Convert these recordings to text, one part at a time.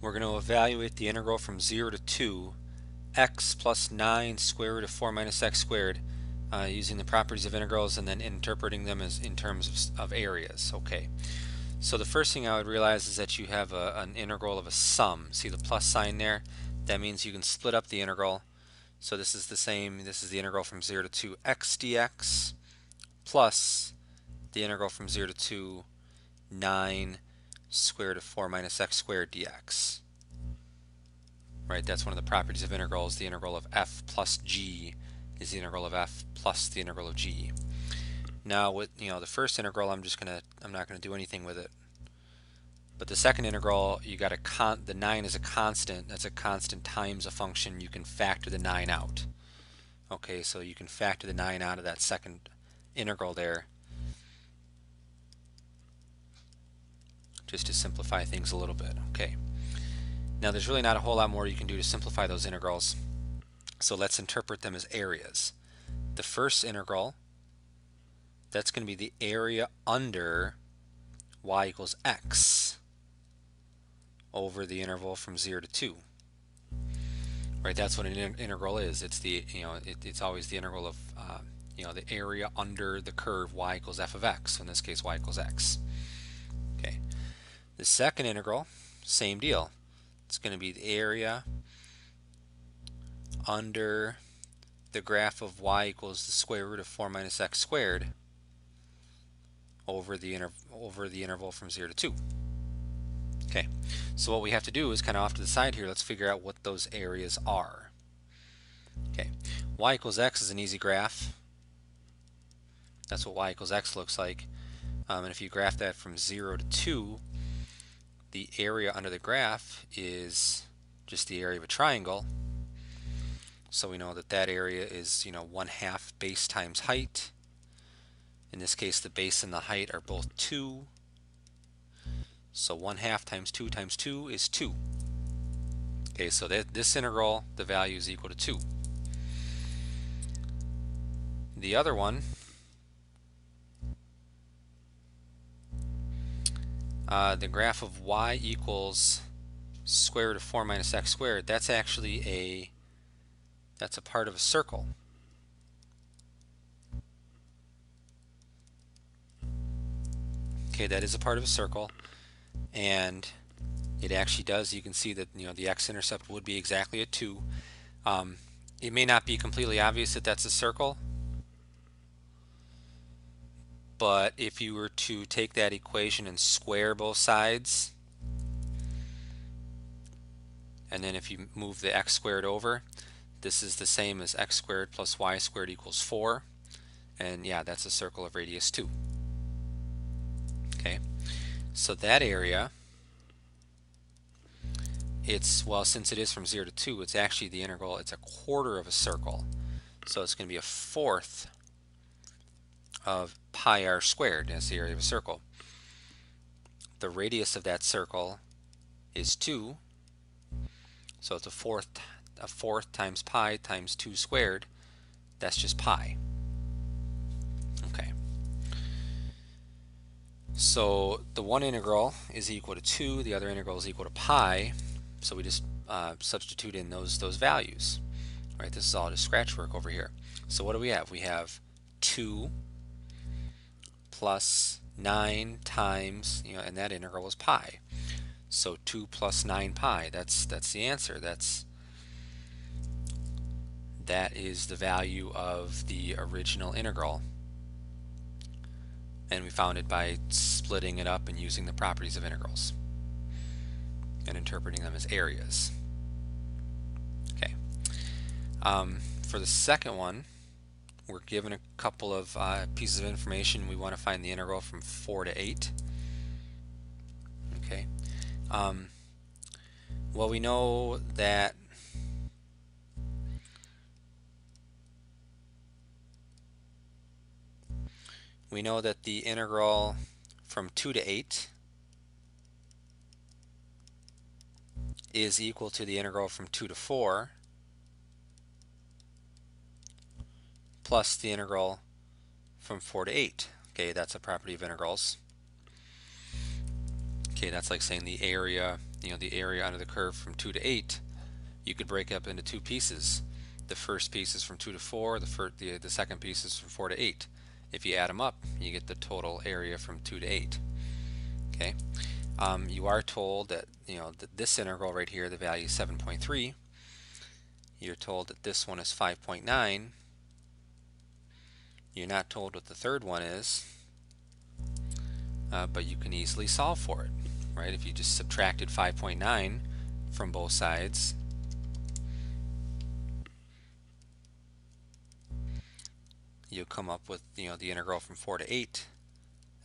We're going to evaluate the integral from 0 to 2 x plus 9 square root of 4 minus x squared using the properties of integrals and then interpreting them as in terms of areas. Okay, so the first thing I would realize is that you have an integral of a sum. See the plus sign there? That means you can split up the integral. So this is the same, this is the integral from 0 to 2 x dx plus the integral from 0 to 2 9 square root of 4 minus x squared dx. Right, that's one of the properties of integrals. The integral of f plus g is the integral of f plus the integral of g. Now with the first integral, I'm not gonna do anything with it. But the second integral, you got the 9 is a constant. That's a constant times a function. You can factor the 9 out. Okay, so you can factor the 9 out of that second integral there, just to simplify things a little bit. Okay. Now there's really not a whole lot more you can do to simplify those integrals, so let's interpret them as areas. The first integral, that's going to be the area under y equals x over the interval from 0 to 2. Right, that's what an integral is. It's the it's always the integral of the area under the curve y equals f of x. So in this case, y equals x. Okay. The second integral, same deal. It's going to be the area under the graph of y equals the square root of 4 minus x squared over the interval from 0 to 2. Okay, so what we have to do is kind of off to the side here, let's figure out what those areas are. Okay, y equals x is an easy graph. That's what y equals x looks like. And if you graph that from 0 to 2, the area under the graph is just the area of a triangle. So we know that that area is 1/2 base times height. In this case, the base and the height are both 2. So 1/2 times 2 times 2 is 2. Okay, so this integral, the value is equal to 2. The other one, the graph of y equals square root of 4 minus x squared, that's actually that's a part of a circle. Okay, that is a part of a circle, and it actually does, you can see that the x-intercept would be exactly at 2. It may not be completely obvious that that's a circle, but if you were to take that equation and square both sides, and then if you move the x squared over, this is the same as x squared plus y squared equals 4, and yeah, that's a circle of radius 2. Okay, so that area, since it is from 0 to 2, it's actually the integral, it's a quarter of a circle, so it's going to be a fourth of pi r squared. That's the area of a circle. The radius of that circle is 2, so it's a fourth times pi times 2 squared. That's just pi. Okay, so the one integral is equal to 2, the other integral is equal to pi, so we just substitute in those values. Right, this is all just scratch work over here. So what do we have? We have 2 plus 9 times, and that integral was pi. So 2 plus 9 pi, that's the answer. That is the value of the original integral. And we found it by splitting it up and using the properties of integrals and interpreting them as areas. Okay. For the second one, we're given a couple of pieces of information. We want to find the integral from 4 to 8. Okay. Well, we know that the integral from 2 to 8 is equal to the integral from 2 to 4 plus the integral from 4 to 8. Okay, that's a property of integrals. Okay, that's like saying the area the area under the curve from 2 to 8, you could break up into two pieces. The first piece is from 2 to 4, the second piece is from 4 to 8. If you add them up, you get the total area from 2 to 8. Okay. You are told that that this integral right here, the value is 7.3. You're told that this one is 5.9. You're not told what the third one is, but you can easily solve for it, right? If you just subtracted 5.9 from both sides, you'll come up with the integral from 4 to 8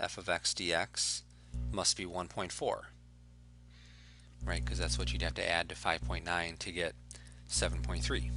f of x dx must be 1.4, right? Because that's what you'd have to add to 5.9 to get 7.3.